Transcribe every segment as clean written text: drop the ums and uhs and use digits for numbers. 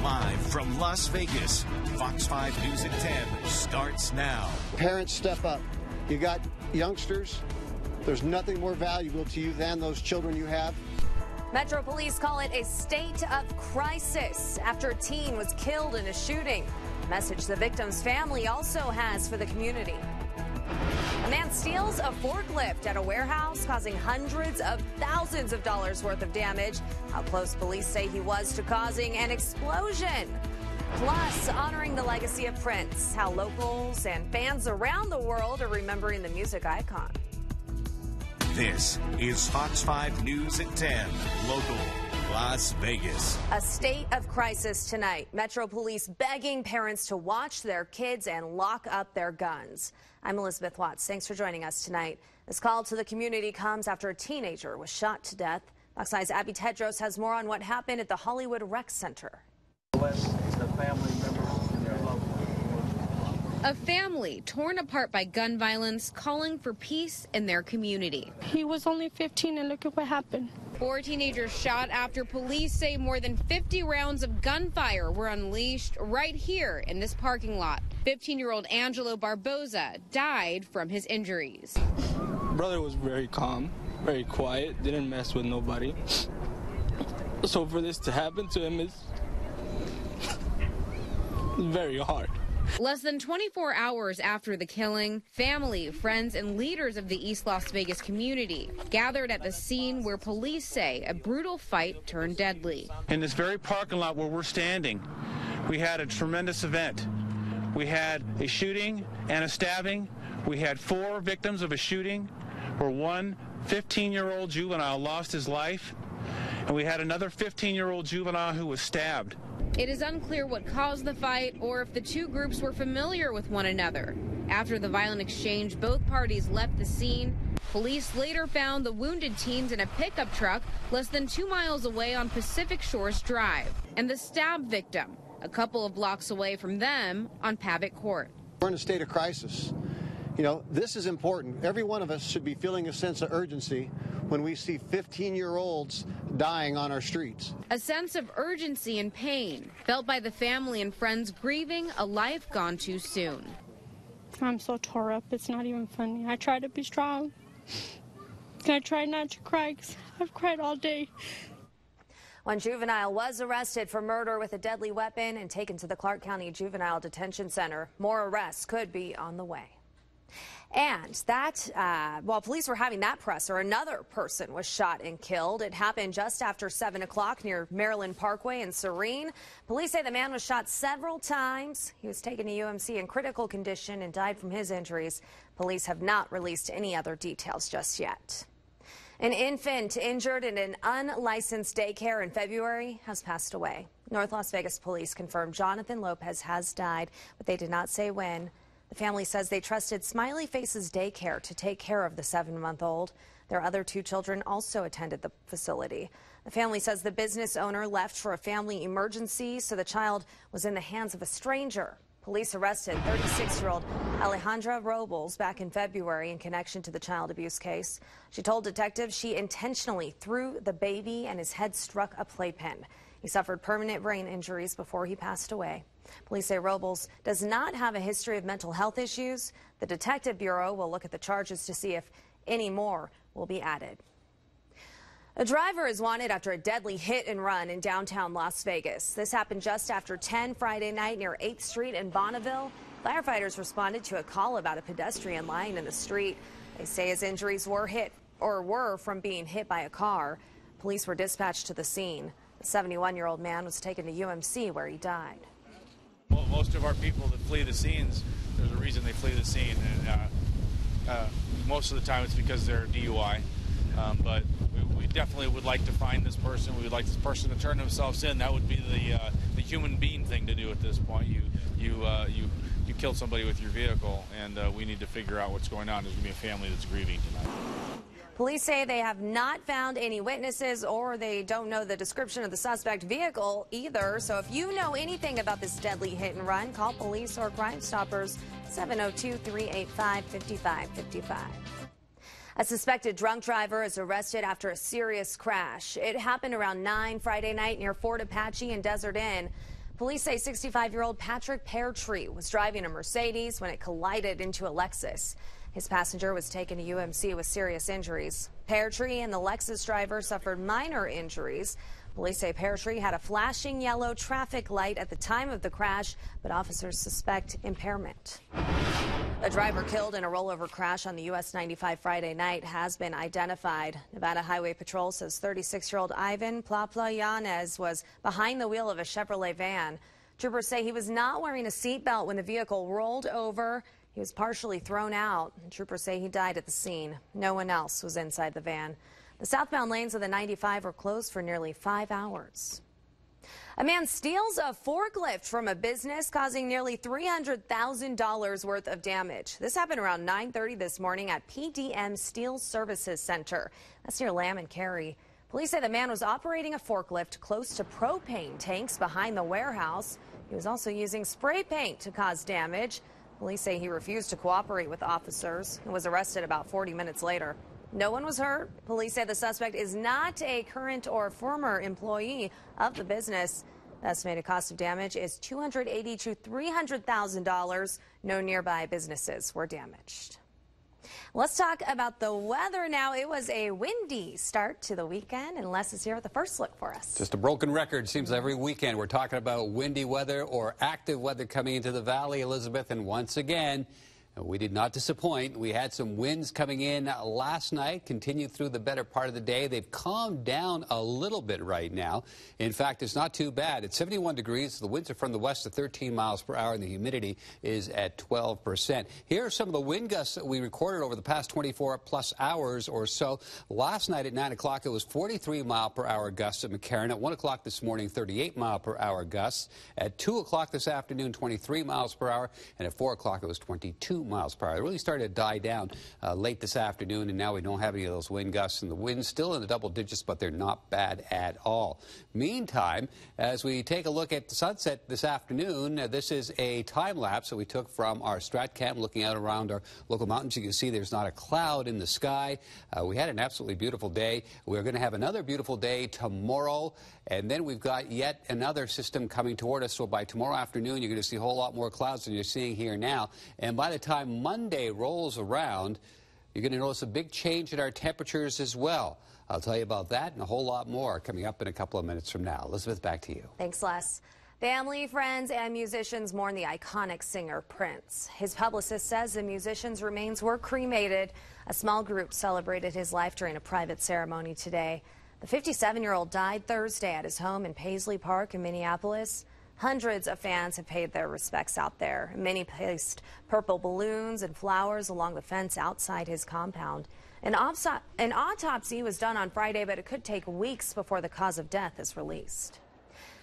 Live from Las Vegas, Fox 5 News at 10 starts now. Parents, step up. You got youngsters. There's nothing more valuable to you than those children you have. Metro Police call it a state of crisis after a teen was killed in a shooting. A message the victim's family also has for the community. A man steals a forklift at a warehouse, causing hundreds of thousands of dollars worth of damage. How close police say he was to causing an explosion. Plus, honoring the legacy of Prince, how locals and fans around the world are remembering the music icon. This is Fox 5 News at 10, local, Las Vegas. A state of crisis tonight. Metro Police begging parents to watch their kids and lock up their guns. I'm Elizabeth Watts. Thanks for joining us tonight. This call to the community comes after a teenager was shot to death. Fox 5's Abby Tedros has more on what happened at the Hollywood Rec Center. A family torn apart by gun violence, calling for peace in their community. He was only 15 and look at what happened. 4 teenagers shot after police say more than 50 rounds of gunfire were unleashed right here in this parking lot. 15-year-old Angelo Barboza died from his injuries. Brother was very calm, very quiet, didn't mess with nobody. So for this to happen to him is very hard. Less than 24 hours after the killing, family, friends, and leaders of the East Las Vegas community gathered at the scene where police say a brutal fight turned deadly. In this very parking lot where we're standing, we had a tremendous event. We had a shooting and a stabbing. We had 4 victims of a shooting where one 15-year-old juvenile lost his life, and we had another 15-year-old juvenile who was stabbed. It is unclear what caused the fight or if the two groups were familiar with one another. After the violent exchange, both parties left the scene. Police later found the wounded teens in a pickup truck less than 2 miles away on Pacific Shores Drive, and the stab victim a couple of blocks away from them on Pavitt Court. We're in a state of crisis. You know, this is important. Every one of us should be feeling a sense of urgency when we see 15-year-olds dying on our streets. A sense of urgency and pain felt by the family and friends grieving a life gone too soon. I'm so tore up, it's not even funny. I try to be strong. I try not to cry because I've cried all day. One juvenile was arrested for murder with a deadly weapon and taken to the Clark County Juvenile Detention Center. More arrests could be on the way. And that, while police were having that presser, another person was shot and killed. It happened just after 7 o'clock near Maryland Parkway in Serene. Police say the man was shot several times. He was taken to UMC in critical condition and died from his injuries. Police have not released any other details just yet. An infant injured in an unlicensed daycare in February has passed away. North Las Vegas police confirmed Jonathan Lopez has died, but they did not say when. The family says they trusted Smiley Faces Daycare to take care of the 7-month-old. Their other 2 children also attended the facility. The family says the business owner left for a family emergency, so the child was in the hands of a stranger. Police arrested 36-year-old Alejandra Robles back in February in connection to the child abuse case. She told detectives she intentionally threw the baby and his head struck a playpen. He suffered permanent brain injuries before he passed away. Police say Robles does not have a history of mental health issues. The Detective Bureau will look at the charges to see if any more will be added. A driver is wanted after a deadly hit and run in downtown Las Vegas. This happened just after 10 Friday night near 8th Street in Bonneville. Firefighters responded to a call about a pedestrian lying in the street. They say his injuries were from being hit by a car. Police were dispatched to the scene. The 71-year-old man was taken to UMC where he died. Well, most of our people that flee the scenes, there's a reason they flee the scene, and most of the time it's because they're DUI. But we definitely would like to find this person. We would like this person to turn themselves in. That would be the human being thing to do at this point. You killed somebody with your vehicle, and we need to figure out what's going on. There's going to be a family that's grieving tonight. Police say they have not found any witnesses, or they don't know the description of the suspect vehicle either. So if you know anything about this deadly hit and run, call police or Crime Stoppers 702-385-5555. A suspected drunk driver is arrested after a serious crash. It happened around 9 Friday night near Fort Apache and Desert Inn. Police say 65-year-old Patrick Peartree was driving a Mercedes when it collided into a Lexus. His passenger was taken to UMC with serious injuries. Peartree and the Lexus driver suffered minor injuries. Police say Peartree had a flashing yellow traffic light at the time of the crash, but officers suspect impairment. A driver killed in a rollover crash on the US 95 Friday night has been identified. Nevada Highway Patrol says 36-year-old Ivan Plapla-Yanez was behind the wheel of a Chevrolet van. Troopers say he was not wearing a seatbelt when the vehicle rolled over. He was partially thrown out. Troopers say he died at the scene. No one else was inside the van. The southbound lanes of the 95 were closed for nearly 5 hours. A man steals a forklift from a business, causing nearly $300,000 worth of damage. This happened around 9:30 this morning at PDM Steel Services Center. That's near Lamb and Cary. Police say the man was operating a forklift close to propane tanks behind the warehouse. He was also using spray paint to cause damage. Police say he refused to cooperate with officers and was arrested about 40 minutes later. No one was hurt. Police say the suspect is not a current or former employee of the business. The estimated cost of damage is $280,000 to $300,000. No nearby businesses were damaged. Let's talk about the weather now. It was a windy start to the weekend, and Les is here with the first look for us. Just a broken record. Seems every weekend we're talking about windy weather or active weather coming into the valley, Elizabeth, and once again, we did not disappoint. We had some winds coming in last night, continued through the better part of the day. They've calmed down a little bit right now. In fact, it's not too bad. It's 71 degrees. The winds are from the west at 13 miles per hour, and the humidity is at 12%. Here are some of the wind gusts that we recorded over the past 24-plus hours or so. Last night at 9 o'clock, it was 43-mile-per-hour gusts at McCarran. At 1 o'clock this morning, 38-mile-per-hour gusts. At 2 o'clock this afternoon, 23 miles per hour. And at 4 o'clock, it was 22 miles per hour. It really started to die down late this afternoon, and now we don't have any of those wind gusts, and the wind's still in the double digits, but they're not bad at all. Meantime, as we take a look at the sunset this afternoon, this is a time lapse that we took from our strat cam looking out around our local mountains. You can see there's not a cloud in the sky. We had an absolutely beautiful day. We're going to have another beautiful day tomorrow, and then we've got yet another system coming toward us. So by tomorrow afternoon, you're going to see a whole lot more clouds than you're seeing here now. And by the time Monday rolls around, you're going to notice a big change in our temperatures as well. I'll tell you about that and a whole lot more coming up in a couple of minutes from now. Elizabeth, back to you. Thanks, Les. Family, friends, and musicians mourn the iconic singer Prince. His publicist says the musician's remains were cremated. A small group celebrated his life during a private ceremony today. The 57-year-old died Thursday at his home in Paisley Park in Minneapolis. Hundreds of fans have paid their respects out there. Many placed purple balloons and flowers along the fence outside his compound. An autopsy was done on Friday, but it could take weeks before the cause of death is released.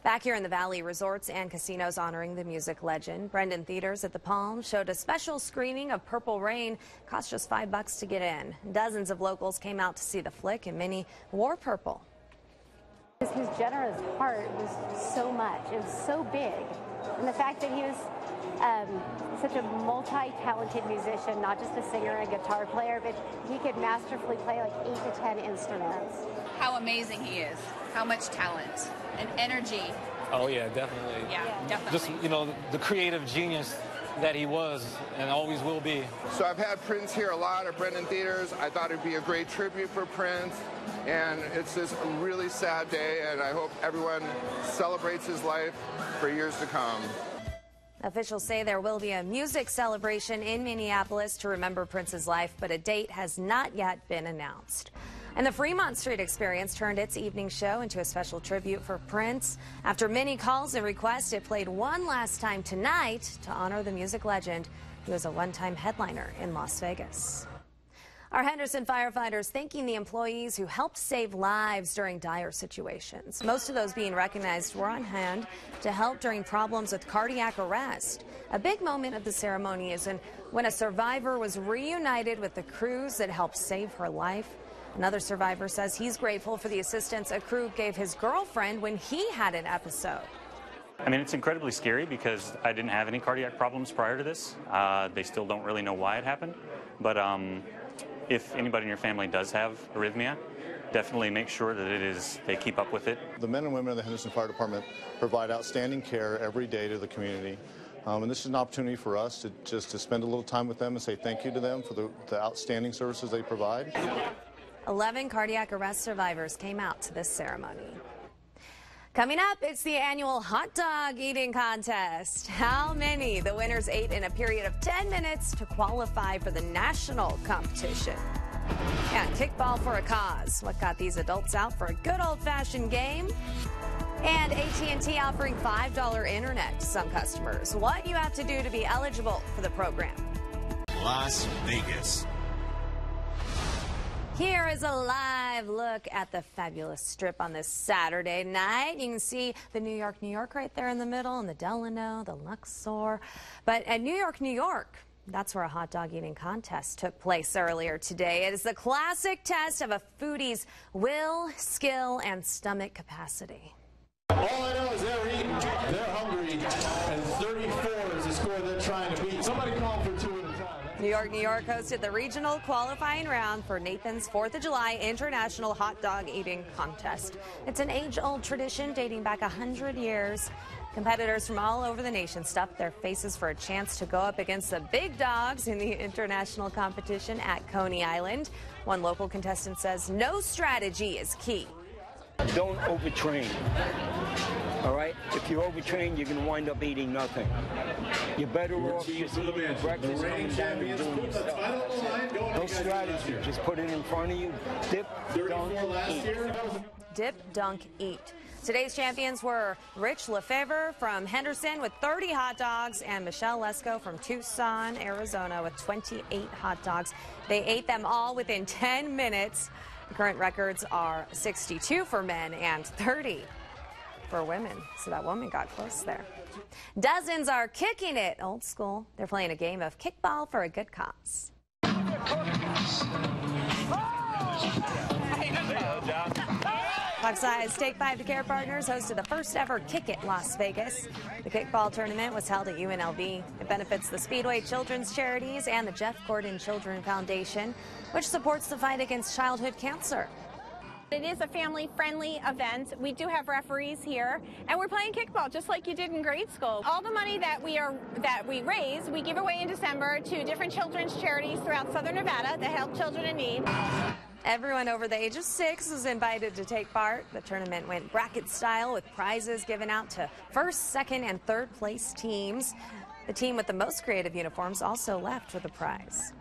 Back here in the Valley, resorts and casinos honoring the music legend. Brendan Theaters at the Palm showed a special screening of Purple Rain. Cost just $5 to get in. Dozens of locals came out to see the flick, and many wore purple. His generous heart was so much. It was so big. And the fact that he was such a multi-talented musician, not just a singer and a guitar player, but he could masterfully play like 8 to 10 instruments. How amazing he is. How much talent and energy. Oh, yeah, definitely. Yeah, definitely. Just, you know, the creative genius that he was and always will be. So I've had Prince here a lot at Brendan Theaters. I thought it'd be a great tribute for Prince, and it's just a really sad day, and I hope everyone celebrates his life for years to come. Officials say there will be a music celebration in Minneapolis to remember Prince's life, but a date has not yet been announced. And the Fremont Street Experience turned its evening show into a special tribute for Prince. After many calls and requests, it played one last time tonight to honor the music legend. He was a one-time headliner in Las Vegas. Our Henderson firefighters thanking the employees who helped save lives during dire situations. Most of those being recognized were on hand to help during problems with cardiac arrest. A big moment of the ceremony is when a survivor was reunited with the crews that helped save her life. Another survivor says he's grateful for the assistance a crew gave his girlfriend when he had an episode. I mean, it's incredibly scary because I didn't have any cardiac problems prior to this. They still don't really know why it happened. But if anybody in your family does have arrhythmia, definitely make sure that they keep up with it. The men and women of the Henderson Fire Department provide outstanding care every day to the community. And this is an opportunity for us to spend a little time with them and say thank you to them for the outstanding services they provide. 11 cardiac arrest survivors came out to this ceremony. Coming up, it's the annual hot dog eating contest. How many the winners ate in a period of 10 minutes to qualify for the national competition. And kickball for a cause. What got these adults out for a good old-fashioned game? And AT&T offering $5 internet to some customers. What you have to do to be eligible for the program. Las Vegas. Here is a live look at the fabulous Strip on this Saturday night. You can see the New York right there in the middle, and the Delano, the Luxor. But at New York, that's where a hot dog eating contest took place earlier today. It is the classic test of a foodie's will, skill, and stomach capacity. All I know is they're eating, they're hungry, and 34 is the score they're trying to beat. Somebody call for two at a time. New York hosted the regional qualifying round for Nathan's 4th of July International Hot Dog Eating Contest. It's an age-old tradition dating back 100 years. Competitors from all over the nation stuffed their faces for a chance to go up against the big dogs in the international competition at Coney Island. One local contestant says no strategy is key. Don't overtrain. All right? If you overtrain, you're going to wind up eating nothing. You're better off just eating breakfast, coming down and doing your stuff. No strategy. Just put it in front of you. Dip, dunk, eat. Dip, dunk, eat. Today's champions were Rich Lefevre from Henderson with 30 hot dogs and Michelle Lesko from Tucson, Arizona with 28 hot dogs. They ate them all within 10 minutes. The current records are 62 for men and 30 for women. So that woman got close there. Dozens are kicking it old school. They're playing a game of kickball for a good cause. FOX5's Take 5 to Care partners hosted the first ever Kick It Las Vegas. The kickball tournament was held at UNLV. It benefits the Speedway Children's Charities and the Jeff Gordon Children Foundation, which supports the fight against childhood cancer. It is a family-friendly event. We do have referees here, and we're playing kickball just like you did in grade school. All the money that we raise, we give away in December to different children's charities throughout Southern Nevada that help children in need. Everyone over the age of 6 is invited to take part. The tournament went bracket style with prizes given out to first, second, and third place teams. The team with the most creative uniforms also left with a prize.